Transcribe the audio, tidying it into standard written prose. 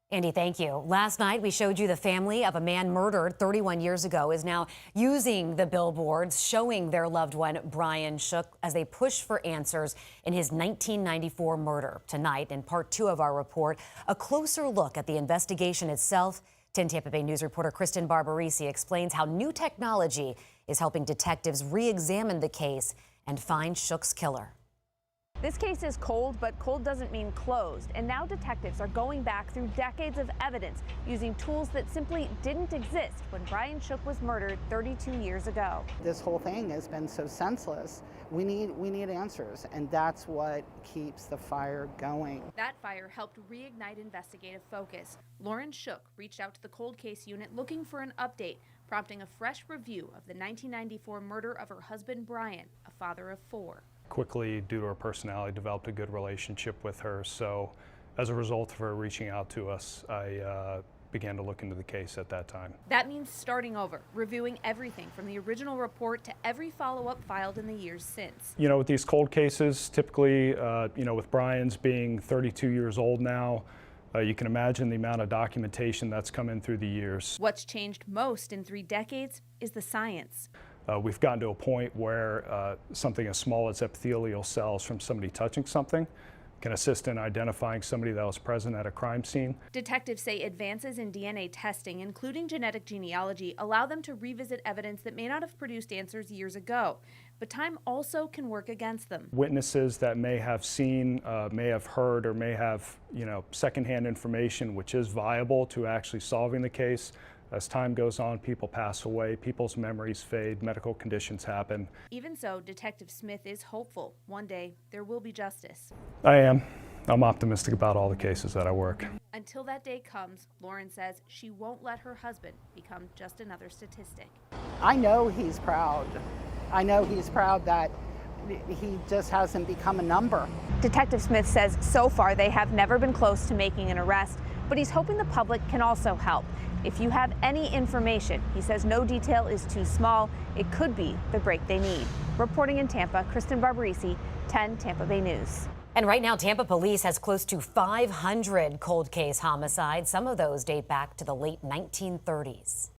Andy, thank you. Last night, we showed you the family of a man murdered 31 years ago is now using the billboards showing their loved one, Brian Schuch, as they push for answers in his 1994 murder. Tonight, in part two of our report, a closer look at the investigation itself. 10 Tampa Bay News reporter Kristen Barbarisi explains how new technology is helping detectives re-examine the case and find Schuch's killer. This case is cold, but cold doesn't mean closed. And now detectives are going back through decades of evidence using tools that simply didn't exist when Brian Schuch was murdered 32 years ago. This whole thing has been so senseless. We need answers, and that's what keeps the fire going. That fire helped reignite investigative focus. Lauren Schuch reached out to the cold case unit looking for an update, prompting a fresh review of the 1994 murder of her husband Brian, a father of 4. Quickly, due to her personality, developed a good relationship with her. So as a result of her reaching out to us, I began to look into the case at that time. That means starting over, reviewing everything from the original report to every follow-up filed in the years since. You know, with these cold cases, typically, with Brian's being 32 years old now, you can imagine the amount of documentation that's come in through the years. What's changed most in 3 decades is the science. We've gotten to a point where something as small as epithelial cells from somebody touching something can assist in identifying somebody that was present at a crime scene. Detectives say advances in DNA testing, including genetic genealogy, allow them to revisit evidence that may not have produced answers years ago. But time also can work against them. Witnesses that may have seen, may have heard, or may have, secondhand information which is viable to actually solving the case. As time goes on, people pass away, people's memories fade, medical conditions happen. Even so, Detective Smith is hopeful. One day, there will be justice. I am. I'm optimistic about all the cases that I work. Until that day comes, Lauren says she won't let her husband become just another statistic. I know he's proud. I know he's proud that he just hasn't become a number. Detective Smith says so far they have never been close to making an arrest, but he's hoping the public can also help. If you have any information, he says no detail is too small. It could be the break they need. Reporting in Tampa, Kristen Barbarisi, 10 Tampa Bay News. And right now, Tampa police has close to 500 cold case homicides. Some of those date back to the late 1930s.